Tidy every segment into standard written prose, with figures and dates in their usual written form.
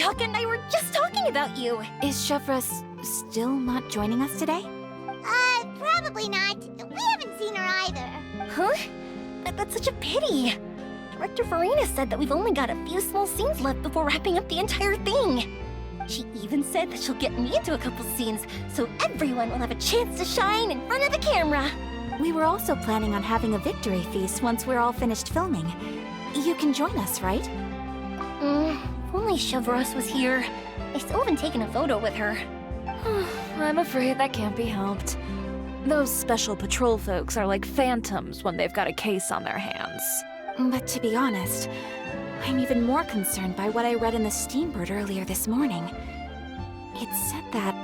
Ayaka and I were just talking about you. Is Chevra still not joining us today? Probably not. We haven't seen her either. Huh? That's such a pity. Director Farina said that we've only got a few small scenes left before wrapping up the entire thing. She even said that she'll get me into a couple scenes, so everyone will have a chance to shine in front of the camera. We were also planning on having a victory feast once we're all finished filming. You can join us, right? If only Chevros was here. I still haven't taken a photo with her. I'm afraid that can't be helped. Those special patrol folks are like phantoms when they've got a case on their hands. But to be honest, I'm even more concerned by what I read in the Steambird earlier this morning. It said that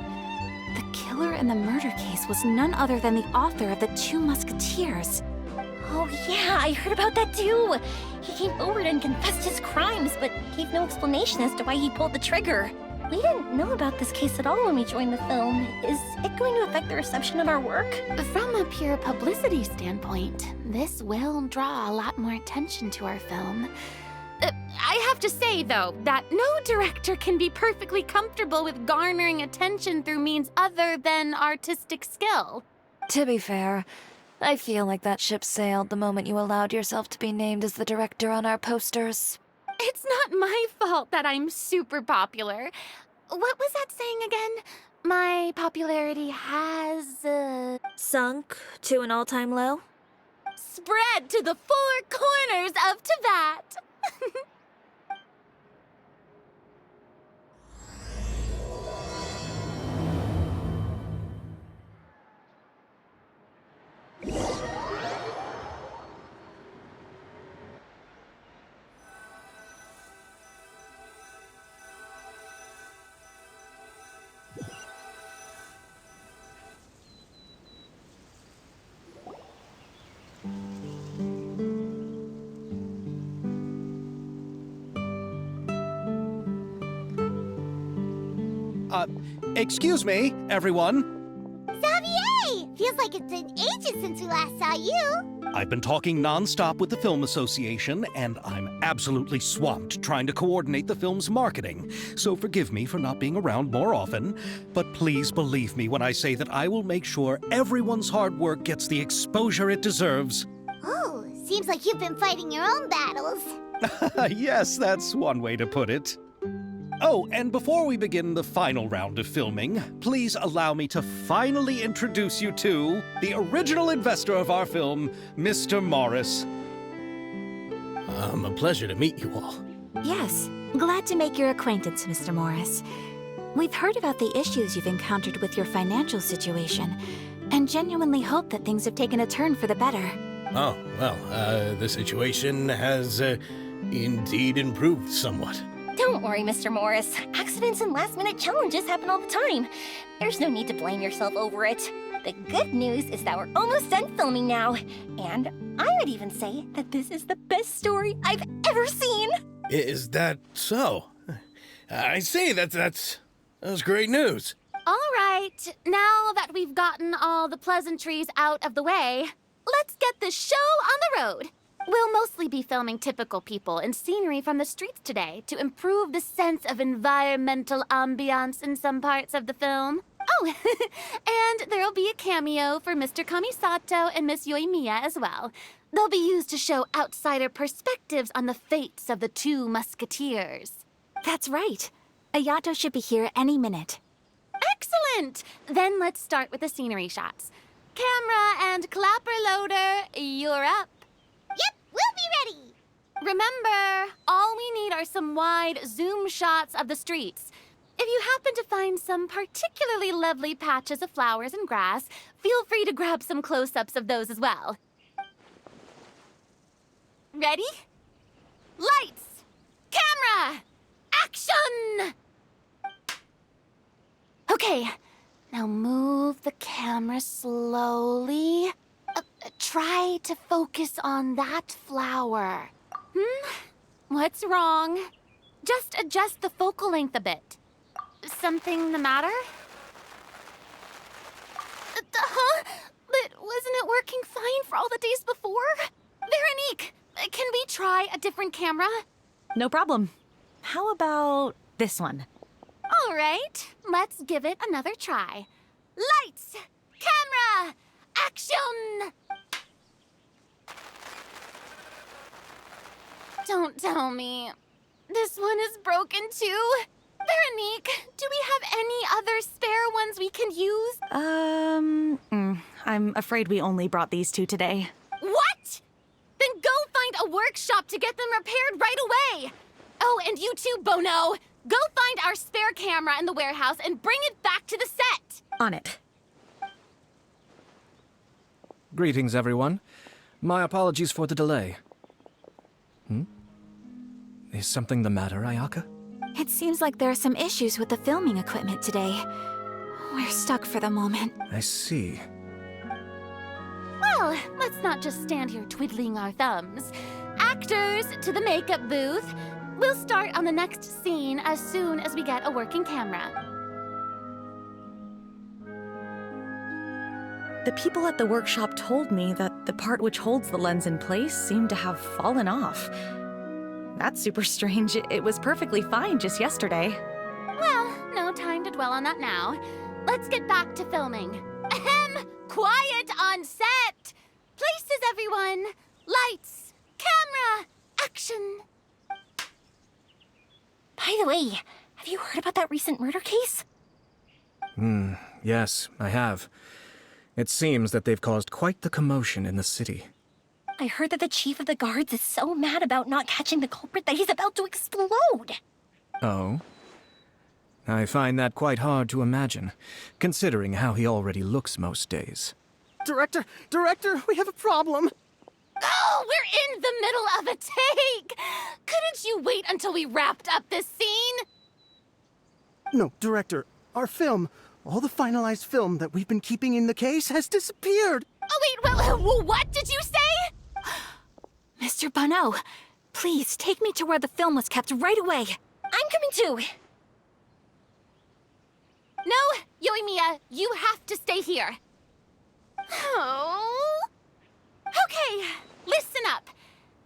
the killer in the murder case was none other than the author of the 2 Musketeers. Oh yeah, I heard about that too. He came forward and confessed his crimes, but gave no explanation as to why he pulled the trigger. We didn't know about this case at all when we joined the film. Is it going to affect the reception of our work? From a pure publicity standpoint, this will draw a lot more attention to our film. I have to say, though, that no director can be perfectly comfortable with garnering attention through means other than artistic skill. To be fair, I feel like that ship sailed the moment you allowed yourself to be named as the director on our posters. It's not my fault that I'm super popular. What was that saying again? My popularity has, Sunk to an all-time low? spread to the 4 corners of Tibet. Excuse me, everyone. Xavier! Feels like it's been ages since we last saw you. I've been talking non-stop with the Film Association, and I'm absolutely swamped trying to coordinate the film's marketing. So forgive me for not being around more often, but please believe me when I say that I will make sure everyone's hard work gets the exposure it deserves. Oh, seems like you've been fighting your own battles. Yes, that's one way to put it. Oh, and before we begin the final round of filming, please allow me to finally introduce you to the original investor of our film, Mr. Morris. A pleasure to meet you all. Yes, glad to make your acquaintance, Mr. Morris. We've heard about the issues you've encountered with your financial situation, and genuinely hope that things have taken a turn for the better. Oh, well, the situation has indeed improved somewhat. Don't worry, Mr. Morris. Accidents and last-minute challenges happen all the time. There's no need to blame yourself over it. The good news is that we're almost done filming now. And I would even say that this is the best story I've ever seen. Is that so? I see, that's great news. All right, now that we've gotten all the pleasantries out of the way, let's get this show on the road. We'll mostly be filming typical people and scenery from the streets today to improve the sense of environmental ambiance in some parts of the film. Oh, and there'll be a cameo for Mr. Kamisato and Miss Yoimiya as well. They'll be used to show outsider perspectives on the fates of the 2 Musketeers. That's right. Ayato should be here any minute. Excellent! Then let's start with the scenery shots. Camera and clapper loader, you're up. Yep, we'll be ready. Remember, all we need are some wide zoom shots of the streets. If you happen to find some particularly lovely patches of flowers and grass, feel free to grab some close-ups of those as well. Ready? Lights! Camera! Action! Okay, now move the camera slowly. Try to focus on that flower. What's wrong? Just adjust the focal length a bit. Something the matter? Huh? But wasn't it working fine for all the days before? Veronique, can we try a different camera? No problem. How about This one. All right, let's give it another try. Lights, camera, action! Don't tell me. This one is broken too. Veronique, do we have any other spare ones we can use? I'm afraid we only brought these two today. What? Then go find a workshop to get them repaired right away. Oh, and you too, Bono. Go find our spare camera in the warehouse and bring it back to the set. On it. Greetings, everyone. My apologies for the delay. Is something the matter, Ayaka? It seems like there are some issues with the filming equipment today. We're stuck for the moment. I see. Well, let's not just stand here twiddling our thumbs. Actors, to the makeup booth. We'll start on the next scene as soon as we get a working camera. The people at the workshop told me that the part which holds the lens in place seemed to have fallen off. That's super strange. It was perfectly fine just yesterday. Well, no time to dwell on that now. Let's get back to filming. Ahem! Quiet on set! Places, everyone! Lights! Camera! Action! By the way, have you heard about that recent murder case? Yes, I have. It seems that they've caused quite the commotion in the city. I heard that the chief of the guards is so mad about not catching the culprit that he's about to explode. Oh? I find that quite hard to imagine, considering how he already looks most days. Director, we have a problem. Oh, we're in the middle of a take! Couldn't you wait until we wrapped up this scene? No, Director, our film, all the finalized film that we've been keeping in the case has disappeared. Oh, wait, what did you say? Mr. Bono, please take me to where the film was kept right away. I'm coming too. No, Yoimiya, you have to stay here. Oh. Okay, listen up.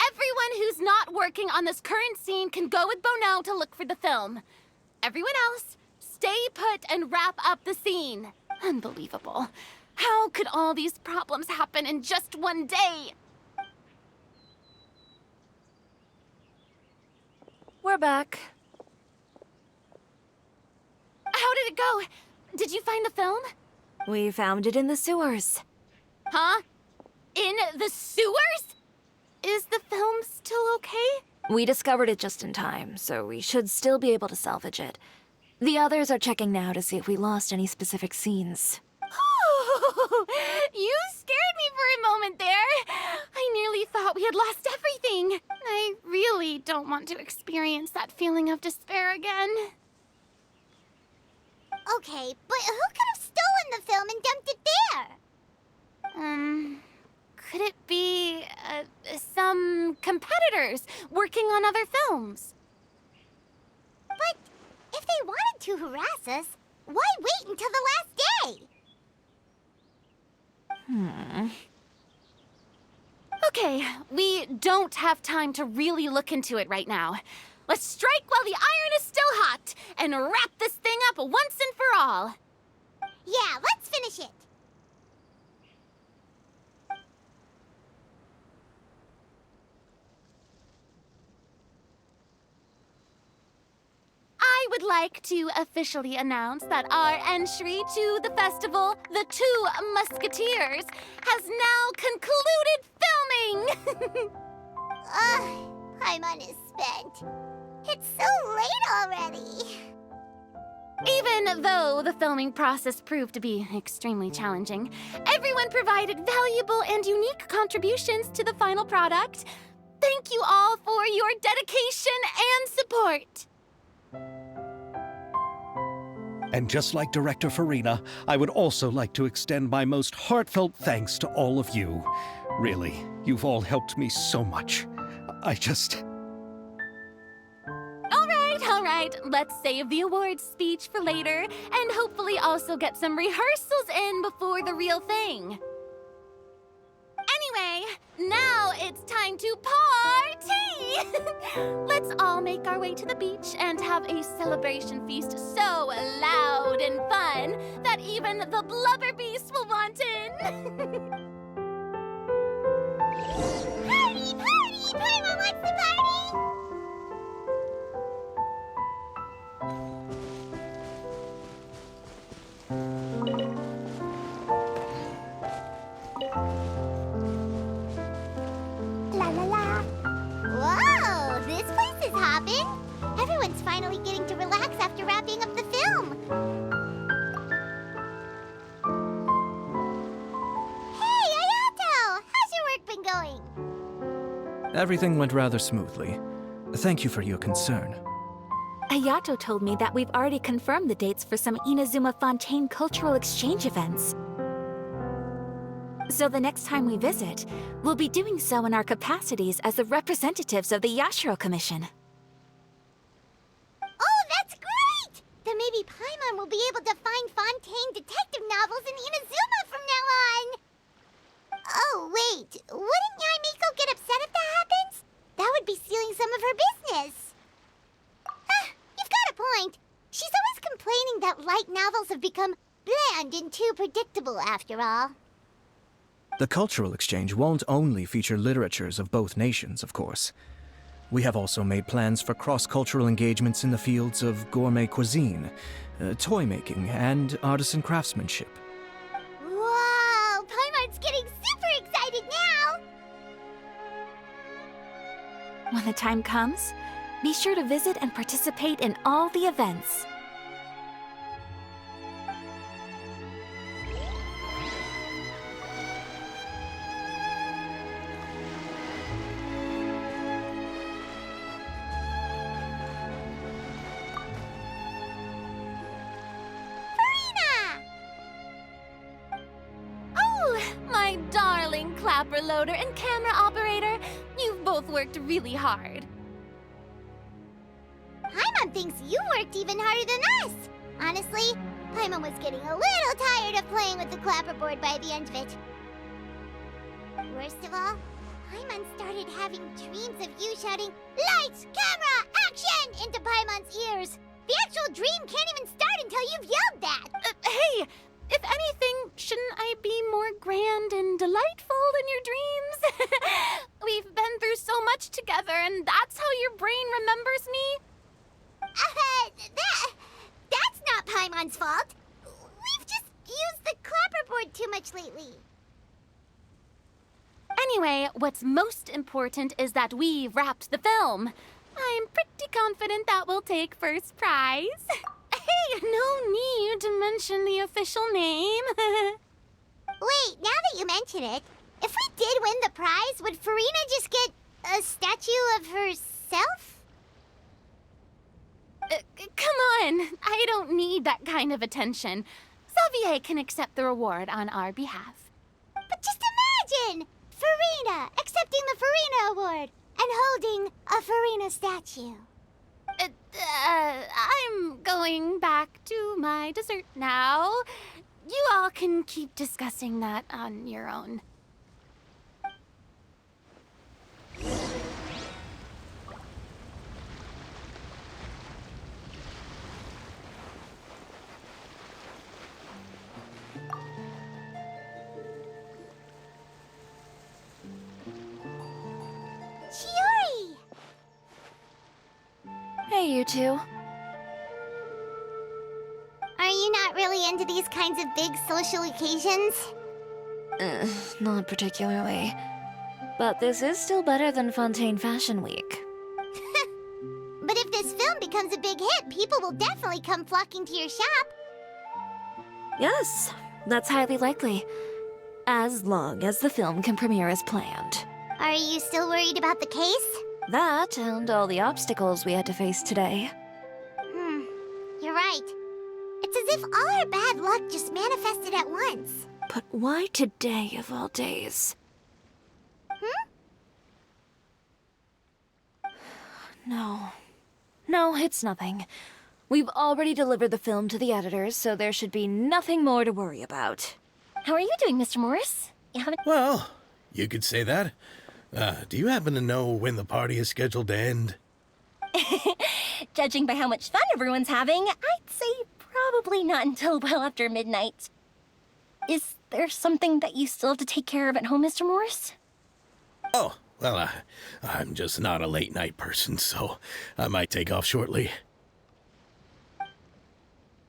Everyone who's not working on this current scene can go with Bono to look for the film. Everyone else, stay put and wrap up the scene. Unbelievable. How could all these problems happen in just one day? We're back. How did it go? Did you find the film? We found it in the sewers. Huh? In the sewers? Is the film still okay? We discovered it just in time, so we should still be able to salvage it. The others are checking now to see if we lost any specific scenes. Oh, you scared me for a moment there. I nearly thought we had lost everything. I really don't want to experience that feeling of despair again. Okay, but who could have stolen the film and dumped it there? Could it be, some competitors working on other films? But if they wanted to harass us, why wait until the last day? Okay, we don't have time to really look into it right now. Let's strike while the iron is still hot and wrap this thing up once and for all. Yeah, let's finish it. I would like to officially announce that our entry to the festival, The Two Musketeers, has now concluded filming! Paimon is spent. It's so late already. Even though the filming process proved to be extremely challenging, everyone provided valuable and unique contributions to the final product. Thank you all for your dedication and support. And just like Director Farina, I would also like to extend my most heartfelt thanks to all of you. Really, you've all helped me so much. All right, let's save the awards speech for later and hopefully also get some rehearsals in before the real thing. Anyway, now it's time to party! Let's all make our way to the beach and have a celebration feast so loud and fun that even the blubber beast will want in. Party, party! Paimon wants to party! La la la. Whoa, this place is hopping. Everyone's finally getting to relax after wrapping up the film. Hey, Ayato! How's your work been going? Everything went rather smoothly. Thank you for your concern. Ayato told me that we've already confirmed the dates for some Inazuma Fontaine cultural exchange events. So the next time we visit, we'll be doing so in our capacities as the representatives of the Yashiro Commission. Oh, that's great! Then maybe Paimon will be able to find Fontaine detective novels in Inazuma from now on. Oh, wait. Wouldn't Yae Miko get upset if that happens? That would be stealing some of her business. You've got a point. She's always complaining that light novels have become bland and too predictable after all. The cultural exchange won't only feature literatures of both nations, of course. We have also made plans for cross-cultural engagements in the fields of gourmet cuisine, toy making, and artisan craftsmanship. Whoa! Paimon's getting super excited now! When the time comes, be sure to visit and participate in all the events. My darling clapper loader and camera operator, you've both worked really hard. Paimon thinks you worked even harder than us. Honestly, Paimon was getting a little tired of playing with the clapperboard by the end of it. Worst of all, Paimon started having dreams of you shouting, "Lights, camera, action!" into Paimon's ears. The actual dream can't even start until you've yelled that. Hey! If anything, shouldn't I be more grand and delightful than your dreams? We've been through so much together, and that's how your brain remembers me? That's not Paimon's fault. We've just used the clapperboard too much lately. Anyway, what's most important is that we've wrapped the film. I'm pretty confident that we'll take first prize. Hey, no need to mention the official name. Wait, now that you mention it, if we did win the prize, would Farina just get a statue of herself? Come on, I don't need that kind of attention. Xavier can accept the reward on our behalf. But just imagine! Farina accepting the Farina Award and holding a Farina statue. I'm going back to my dessert now. You all can keep discussing that on your own. Chiori! Hey, you two. Are you not really into these kinds of big social occasions? Not particularly. But this is still better than Fontaine Fashion Week. But if this film becomes a big hit, people will definitely come flocking to your shop. Yes, that's highly likely. As long as the film can premiere as planned. Are you still worried about the case? That and all the obstacles we had to face today. You're right. It's as if all our bad luck just manifested at once. But why today of all days? No, it's nothing. We've already delivered the film to the editors, so there should be nothing more to worry about. How are you doing, Mr. Morris? You haven't... Well, you could say that. Do you happen to know when the party is scheduled to end? Judging by how much fun everyone's having, I'd say probably not until well after midnight. Is there something that you still have to take care of at home, Mr. Morris? Oh, well, I'm just not a late night person, so I might take off shortly.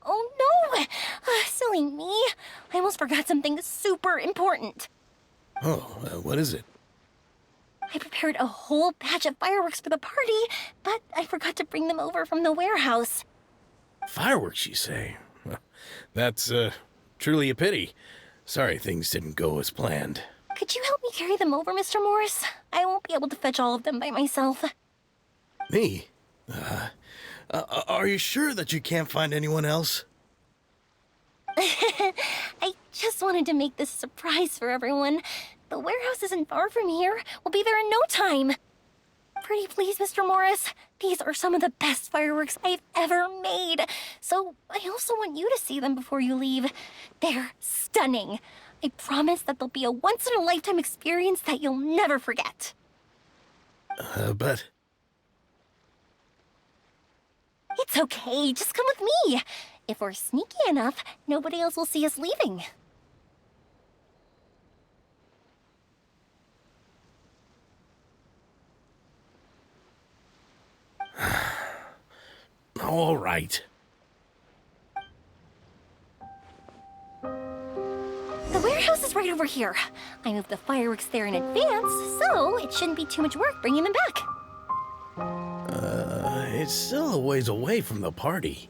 Oh no! Silly me. I almost forgot something super important. Oh, what is it? I prepared a whole batch of fireworks for the party, but I forgot to bring them over from the warehouse. Fireworks, you say? Well, that's, truly a pity. Sorry things didn't go as planned. Could you help me carry them over, Mr. Morris? I won't be able to fetch all of them by myself. Me? Are you sure that you can't find anyone else? I just wanted to make this a surprise for everyone. The warehouse isn't far from here. We'll be there in no time. Pretty please, Mr. Morris. These are some of the best fireworks I've ever made. So I also want you to see them before you leave. They're stunning. I promise that they'll be a once-in-a-lifetime experience that you'll never forget. But... It's okay. Just come with me. If we're sneaky enough, nobody else will see us leaving. All right. The warehouse is right over here. I moved the fireworks there in advance, so it shouldn't be too much work bringing them back. It's still a ways away from the party.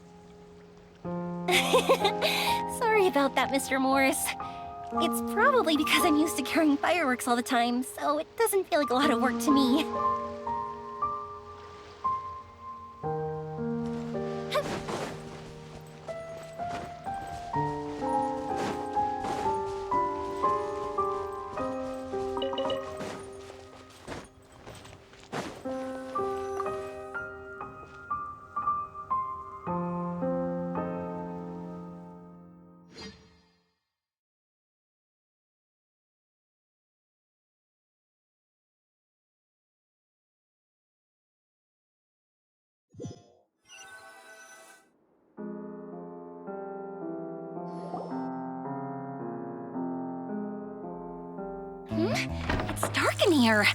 Sorry about that, Mr. Morris. It's probably because I'm used to carrying fireworks all the time, so it doesn't feel like a lot of work to me. It's dark in here.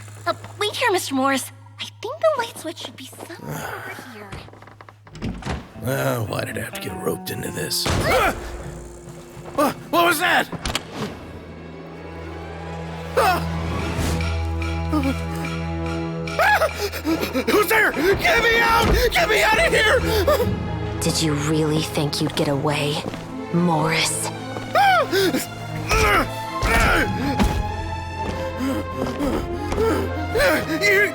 Wait here, Mr. Morris. I think the light switch should be somewhere over here. Why did I have to get roped into this? What was that? Who's there? Get me out! Get me out of here! Did you really think you'd get away, Morris?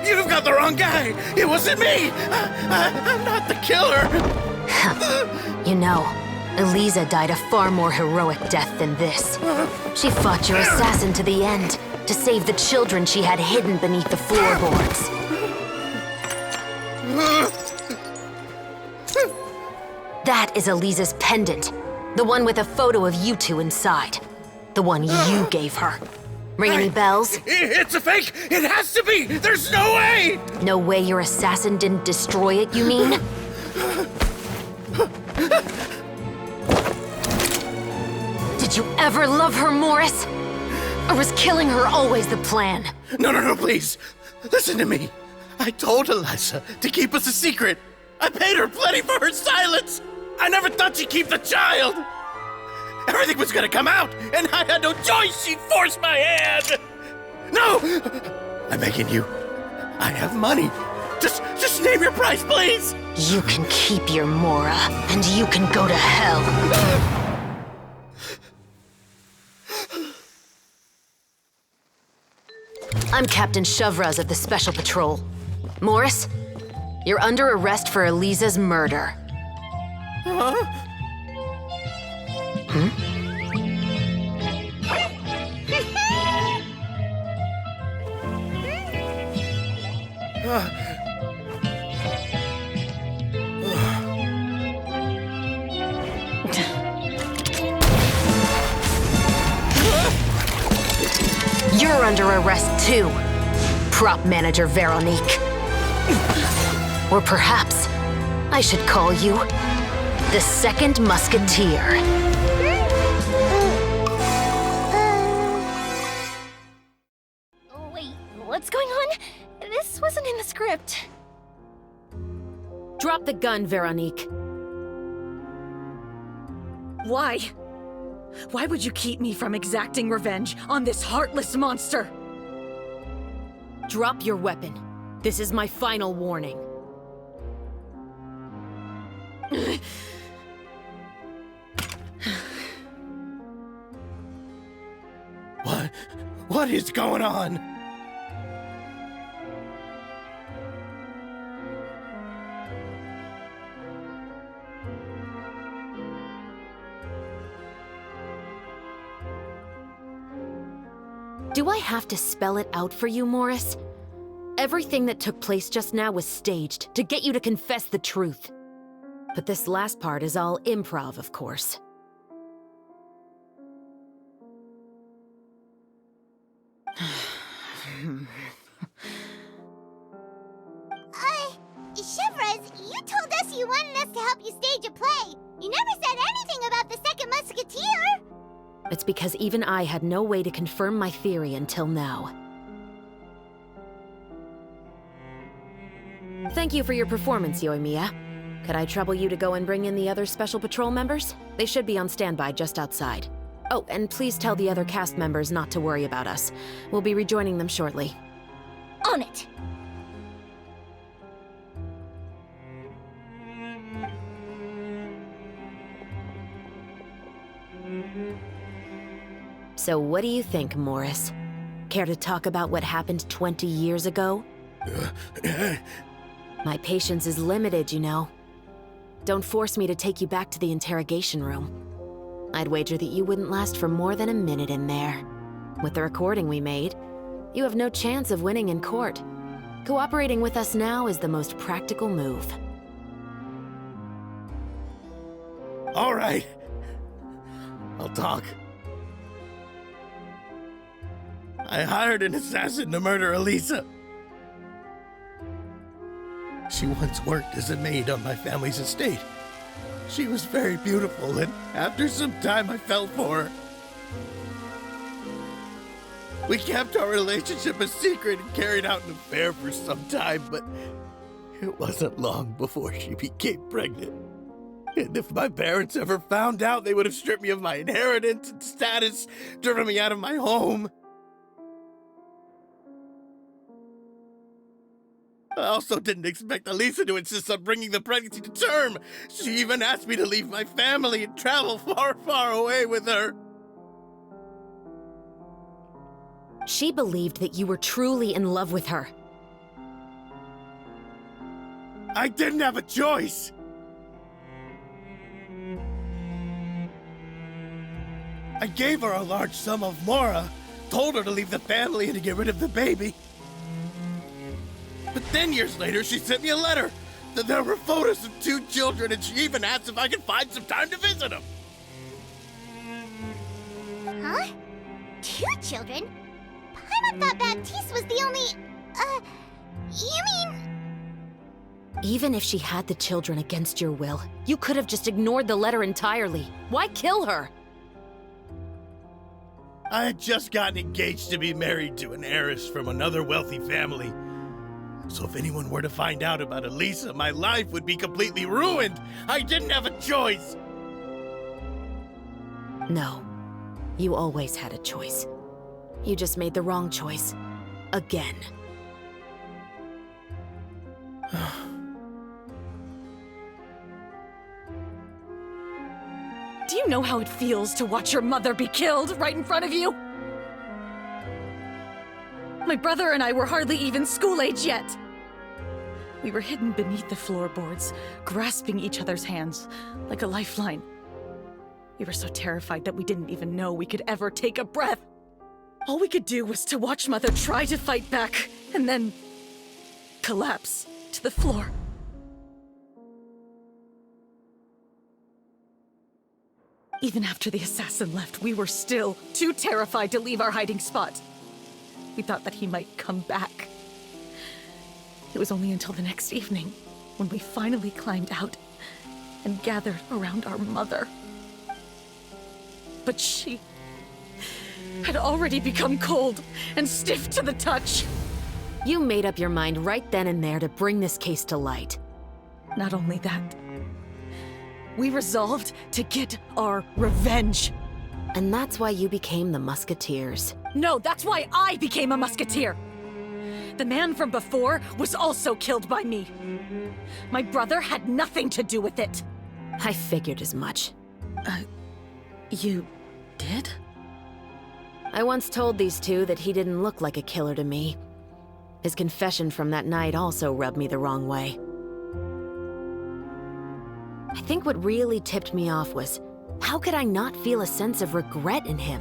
You've got the wrong guy. It wasn't me. I'm not the killer. You know, Eliza died a far more heroic death than this. She fought your assassin to the end, to save the children she had hidden beneath the floorboards. That is Eliza's pendant, the one with a photo of you two inside. The one you gave her. Ring any bells? It's a fake! It has to be! There's no way! No way your assassin didn't destroy it, you mean? Did you ever love her, Morris? Or was killing her always the plan? No, please. Listen to me. I told Eliza to keep us a secret. I paid her plenty for her silence. I never thought she'd keep the child. Everything was gonna come out, and I had no choice. She forced my hand. No! I'm begging you. I have money. Just name your price, please. You can keep your Mora, and you can go to hell. I'm Captain Shovraz of the Special Patrol. Morris, you're under arrest for Eliza's murder. Huh? You're under arrest too. prop manager Veronique. Or perhaps I should call you the second Musketeer. Wait, what's going on? This wasn't in the script. Drop the gun, Veronique. Why? Why would you keep me from exacting revenge on this heartless monster? Drop your weapon. This is my final warning. What is going on? Do I have to spell it out for you, Morris? Everything that took place just now was staged to get you to confess the truth. But this last part is all improv, of course. Chevres, you told us you wanted us to help you stage a play. You never said anything about the second Musketeer. It's because even I had no way to confirm my theory until now. Thank you for your performance, Yoimiya. Could I trouble you to go and bring in the other Special Patrol members? They should be on standby just outside. Oh, and please tell the other cast members not to worry about us. We'll be rejoining them shortly. On it! So what do you think, Morris? Care to talk about what happened 20 years ago? My patience is limited, you know. Don't force me to take you back to the interrogation room. I'd wager that you wouldn't last for more than a minute in there. With the recording we made, you have no chance of winning in court. Cooperating with us now is the most practical move. All right. I'll talk. I hired an assassin to murder Elisa. She once worked as a maid on my family's estate. She was very beautiful, and after some time I fell for her. We kept our relationship a secret and carried out an affair for some time, but it wasn't long before she became pregnant. And if my parents ever found out, they would have stripped me of my inheritance and status, driven me out of my home. I also didn't expect Elisa to insist on bringing the pregnancy to term. She even asked me to leave my family and travel far, far away with her. She believed that you were truly in love with her. I didn't have a choice. I gave her a large sum of mora, told her to leave the family and to get rid of the baby. But then years later, she sent me a letter. There were photos of 2 children, and she even asked if I could find some time to visit them. Huh? 2 children? Paimon thought Baptiste was the only... you mean... Even if she had the children against your will, you could have just ignored the letter entirely. Why kill her? I had just gotten engaged to be married to an heiress from another wealthy family. So if anyone were to find out about Elisa, my life would be completely ruined. I didn't have a choice. No. You always had a choice. You just made the wrong choice. Again. Do you know how it feels to watch your mother be killed right in front of you? My brother and I were hardly even school age yet. We were hidden beneath the floorboards, grasping each other's hands like a lifeline. We were so terrified that we didn't even know we could ever take a breath. All we could do was to watch Mother try to fight back, and then collapse to the floor. Even after the assassin left, we were still too terrified to leave our hiding spot. We thought that he might come back It was only until the next evening when we finally climbed out and gathered around our mother. But she had already become cold and stiff to the touch. You made up your mind right then and there to bring this case to light. Not only that, we resolved to get our revenge. And that's why you became the Musketeers. No, that's why I became a musketeer. The man from before was also killed by me. My brother had nothing to do with it. I figured as much. You did? I once told these two that he didn't look like a killer to me. His confession from that night also rubbed me the wrong way. I think what really tipped me off was, how could I not feel a sense of regret in him?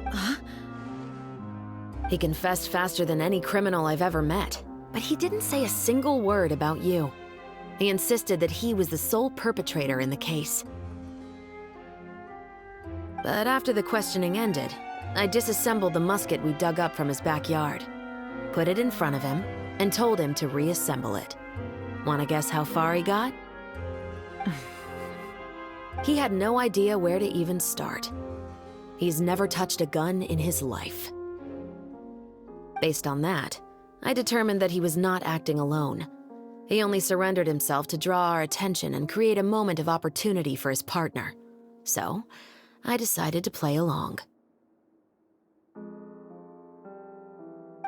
Huh? He confessed faster than any criminal I've ever met, but he didn't say a single word about you. He insisted that he was the sole perpetrator in the case. But after the questioning ended, I disassembled the musket we dug up from his backyard, put it in front of him, and told him to reassemble it. Wanna guess how far he got? He had no idea where to even start. He's never touched a gun in his life. Based on that, I determined that he was not acting alone. He only surrendered himself to draw our attention and create a moment of opportunity for his partner. So, I decided to play along.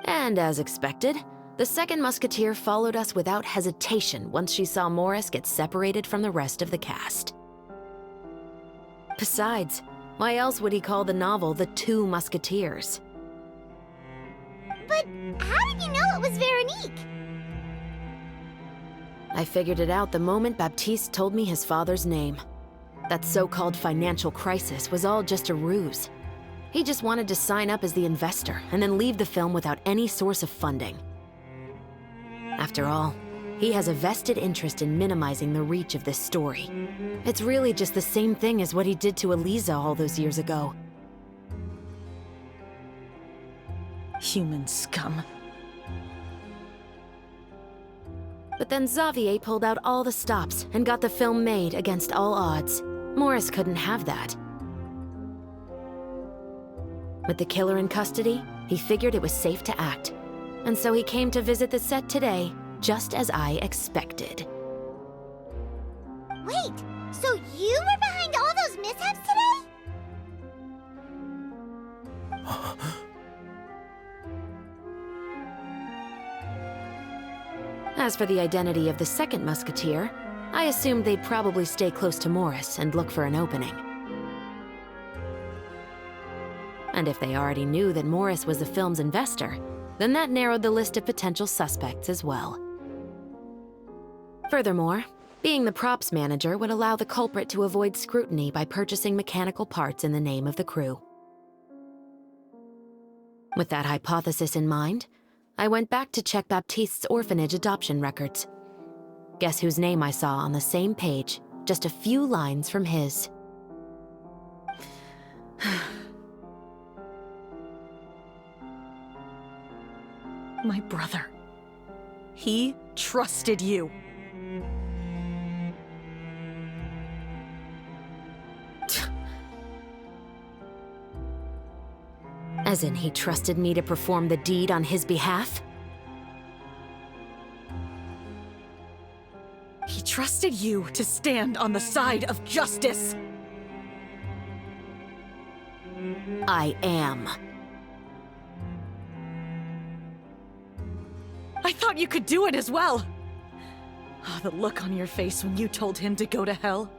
And as expected, the second musketeer followed us without hesitation once she saw Morris get separated from the rest of the cast. Besides, why else would he call the novel The Two Musketeers? But how did you know it was Veronique? I figured it out the moment Baptiste told me his father's name. That so-called financial crisis was all just a ruse. He just wanted to sign up as the investor and then leave the film without any source of funding. After all, he has a vested interest in minimizing the reach of this story. It's really just the same thing as what he did to Eliza all those years ago. Human scum. But then Xavier pulled out all the stops and got the film made against all odds. Morris couldn't have that. With the killer in custody, he figured it was safe to act. And so he came to visit the set today, just as I expected. Wait, so you were behind all those mishaps today? As for the identity of the second musketeer, I assumed they'd probably stay close to Morris and look for an opening. And if they already knew that Morris was the film's investor, then that narrowed the list of potential suspects as well. Furthermore, being the props manager would allow the culprit to avoid scrutiny by purchasing mechanical parts in the name of the crew. With that hypothesis in mind, I went back to check Baptiste's orphanage adoption records. Guess whose name I saw on the same page, just a few lines from his. My brother. He trusted you. As in, he trusted me to perform the deed on his behalf? He trusted you to stand on the side of justice. I am. I thought you could do it as well. Oh, the look on your face when you told him to go to hell.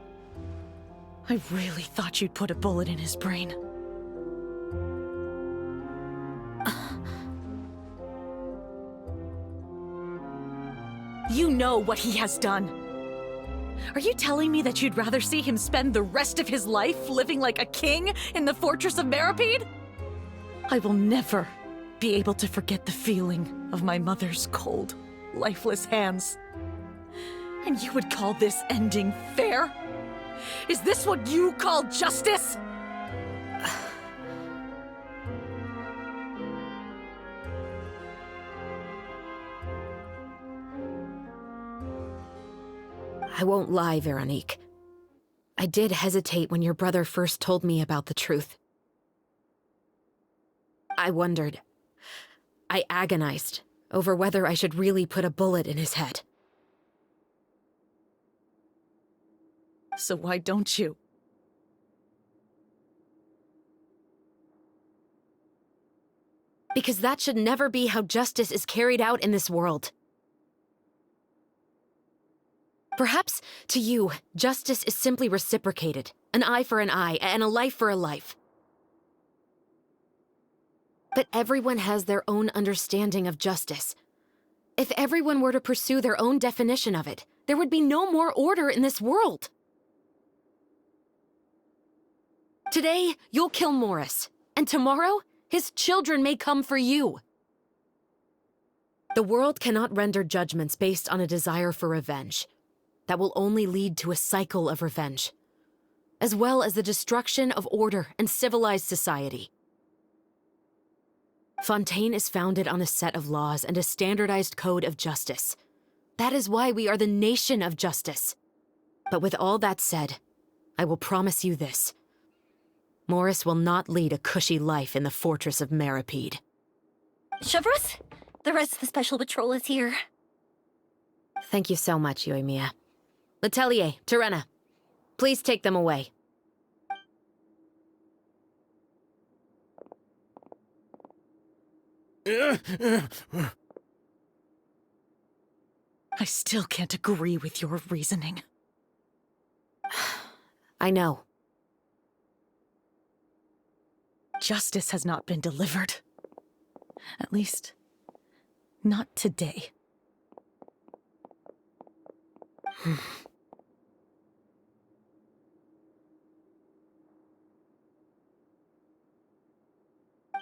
I really thought you'd put a bullet in his brain. You know what he has done. Are you telling me that you'd rather see him spend the rest of his life living like a king in the fortress of Meripede? I will never be able to forget the feeling of my mother's cold, lifeless hands. And you would call this ending fair? Is this what you call justice? I won't lie, Veronique. I did hesitate when your brother first told me about the truth. I wondered. I agonized over whether I should really put a bullet in his head. So why don't you? Because that should never be how justice is carried out in this world. Perhaps, to you, justice is simply reciprocated. An eye for an eye, and a life for a life. But everyone has their own understanding of justice. If everyone were to pursue their own definition of it, there would be no more order in this world. Today, you'll kill Morris, and tomorrow, his children may come for you. The world cannot render judgments based on a desire for revenge. That will only lead to a cycle of revenge, as well as the destruction of order and civilized society. Fontaine is founded on a set of laws and a standardized code of justice. That is why we are the nation of justice. But with all that said, I will promise you this. Morris will not lead a cushy life in the fortress of Meripede. Chevreuse, the rest of the Special Patrol is here. Thank you so much, Yoimiya. Letelier, Terena, please take them away. I still can't agree with your reasoning. I know. Justice has not been delivered. At least, not today.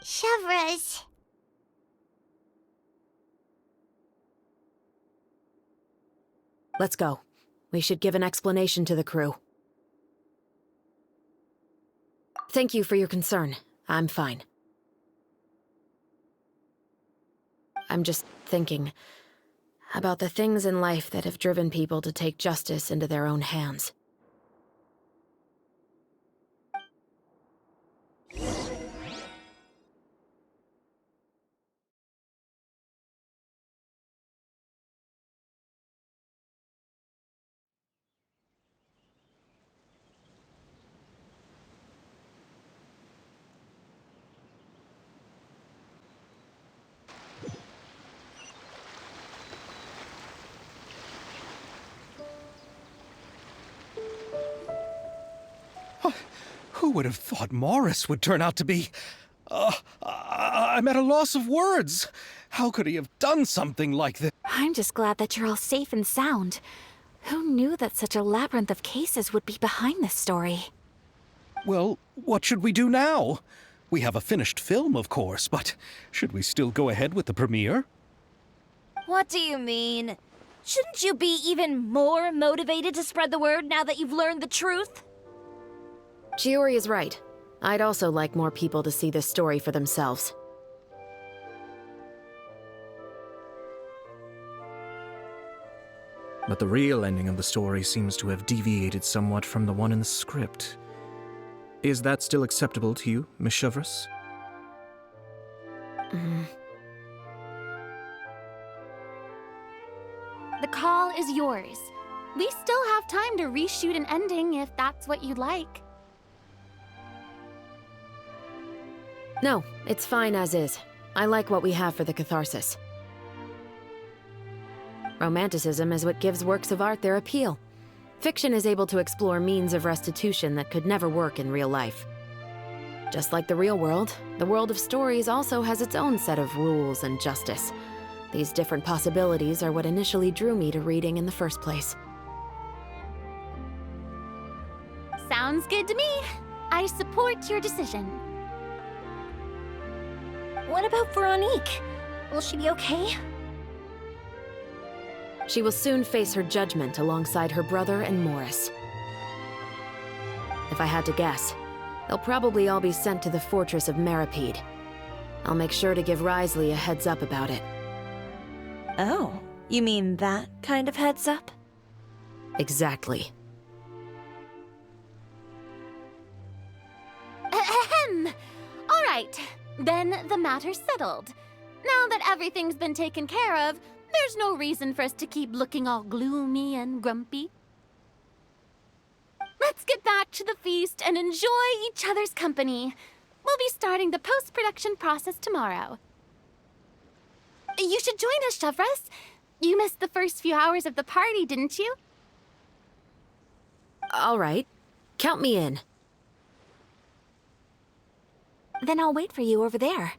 Chevreuse. Let's go. We should give an explanation to the crew. Thank you for your concern. I'm fine. I'm just thinking about the things in life that have driven people to take justice into their own hands. Who would have thought Morris would turn out to be... I'm at a loss of words. How could he have done something like this? I'm just glad that you're all safe and sound. Who knew that such a labyrinth of cases would be behind this story? Well, what should we do now? We have a finished film, of course, but should we still go ahead with the premiere? What do you mean? Shouldn't you be even more motivated to spread the word now that you've learned the truth? Chiori is right. I'd also like more people to see this story for themselves. But the real ending of the story seems to have deviated somewhat from the one in the script. Is that still acceptable to you, Miss Chevreuse? The call is yours. We still have time to reshoot an ending if that's what you'd like. No, it's fine as is. I like what we have for the catharsis. Romanticism is what gives works of art their appeal. Fiction is able to explore means of restitution that could never work in real life. Just like the real world, the world of stories also has its own set of rules and justice. These different possibilities are what initially drew me to reading in the first place. Sounds good to me. I support your decision. What about Veronique? Will she be okay? She will soon face her judgment alongside her brother and Morris. If I had to guess, they'll probably all be sent to the fortress of Meripede. I'll make sure to give Risley a heads up about it. Oh, you mean that kind of heads up? Exactly. Ahem. All right, then the matter's settled. Now that everything's been taken care of, there's no reason for us to keep looking all gloomy and grumpy. Let's get back to the feast and enjoy each other's company. We'll be starting the post-production process tomorrow. You should join us, Chevres. You missed the first few hours of the party, didn't you? All right. Count me in. Then I'll wait for you over there.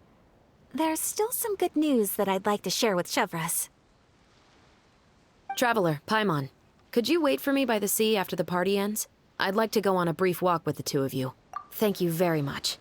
There's still some good news that I'd like to share with Chevres. Traveler, Paimon, could you wait for me by the sea after the party ends? I'd like to go on a brief walk with the two of you. Thank you very much.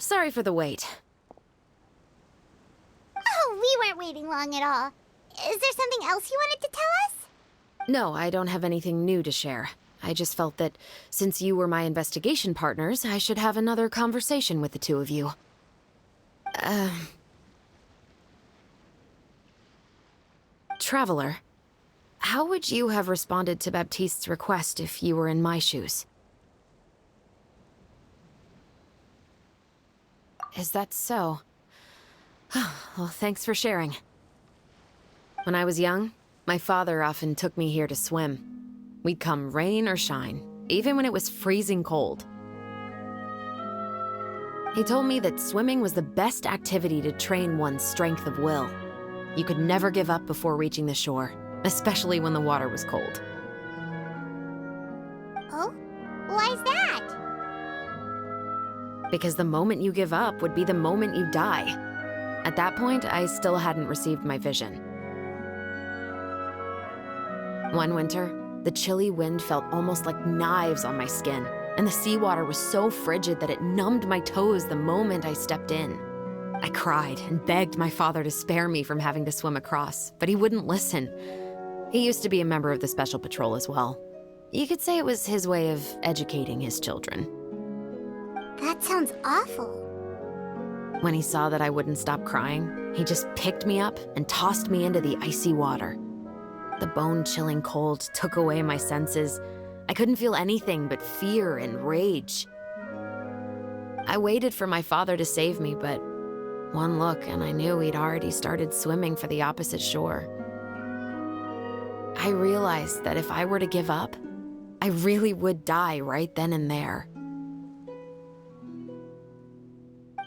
Sorry for the wait. Oh, we weren't waiting long at all. Is there something else you wanted to tell us? No, I don't have anything new to share. I just felt that since you were my investigation partners, I should have another conversation with the two of you. Traveler, how would you have responded to Baptiste's request if you were in my shoes? Is that so? Well, thanks for sharing. When I was young, my father often took me here to swim. We'd come rain or shine, even when it was freezing cold. He told me that swimming was the best activity to train one's strength of will. You could never give up before reaching the shore, especially when the water was cold. Oh? Why's that? Because the moment you give up would be the moment you die. At that point, I still hadn't received my vision. One winter, the chilly wind felt almost like knives on my skin, and the seawater was so frigid that it numbed my toes the moment I stepped in. I cried and begged my father to spare me from having to swim across, but he wouldn't listen. He used to be a member of the Special Patrol as well. You could say it was his way of educating his children. That sounds awful. When he saw that I wouldn't stop crying, he just picked me up and tossed me into the icy water. The bone-chilling cold took away my senses. I couldn't feel anything but fear and rage. I waited for my father to save me, but one look and I knew he'd already started swimming for the opposite shore. I realized that if I were to give up, I really would die right then and there.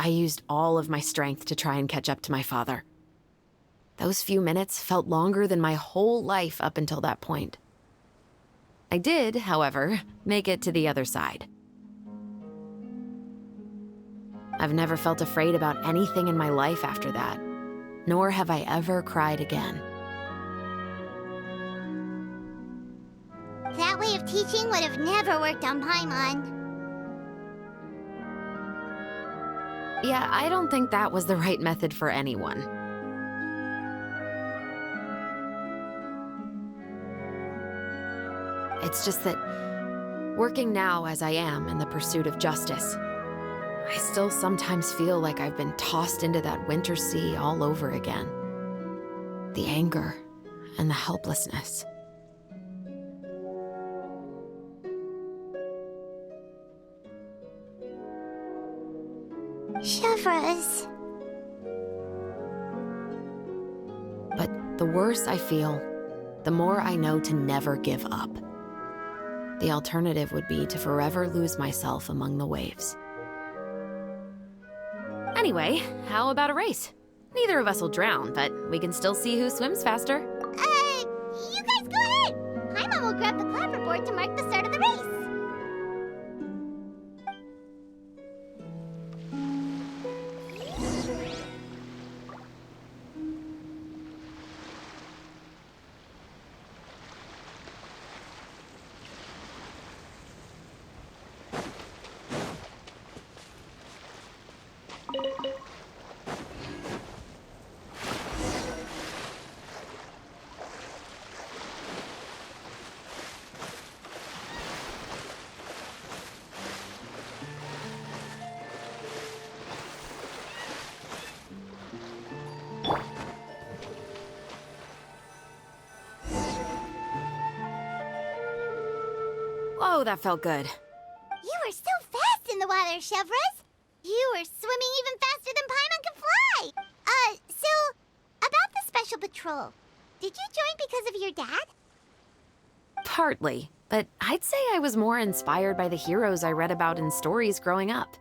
I used all of my strength to try and catch up to my father. Those few minutes felt longer than my whole life up until that point. I did, however, make it to the other side. I've never felt afraid about anything in my life after that, nor have I ever cried again. That way of teaching would have never worked on Paimon. Yeah, I don't think that was the right method for anyone. It's just that, working now as I am in the pursuit of justice, I still sometimes feel like I've been tossed into that winter sea all over again. The anger and the helplessness. Chevres. But the worse I feel, the more I know to never give up. The alternative would be to forever lose myself among the waves. Anyway, how about a race? Neither of us will drown, but we can still see who swims faster. You guys go ahead! Paimon will grab the clapperboard to mark the start of the race. Oh, that felt good. You were so fast in the water, Chevres. You were swimming even faster than Paimon can fly. So, about the Special Patrol, did you join because of your dad? Partly, but I'd say I was more inspired by the heroes I read about in stories growing up.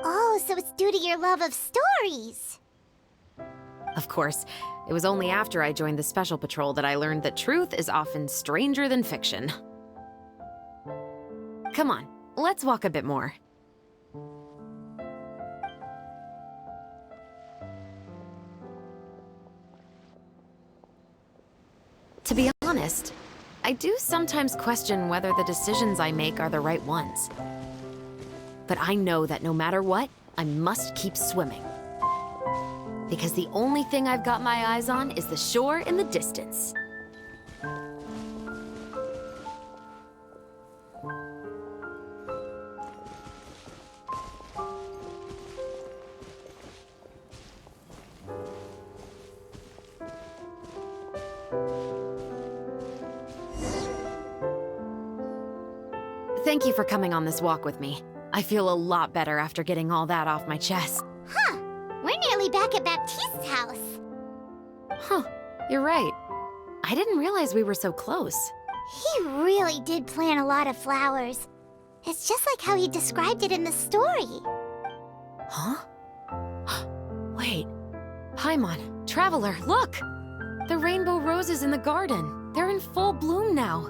Oh, so it's due to your love of stories. Of course, it was only after I joined the Special Patrol that I learned that truth is often stranger than fiction. Come on, let's walk a bit more. To be honest, I do sometimes question whether the decisions I make are the right ones. But I know that no matter what, I must keep swimming. Because the only thing I've got my eyes on is the shore in the distance. Thank you for coming on this walk with me. I feel a lot better after getting all that off my chest. Huh. We're nearly back at Baptiste's house. Huh, you're right. I didn't realize we were so close. He really did plant a lot of flowers. It's just like how he described it in the story. Huh? Wait. Paimon, Traveler, look! The rainbow roses in the garden. They're in full bloom now.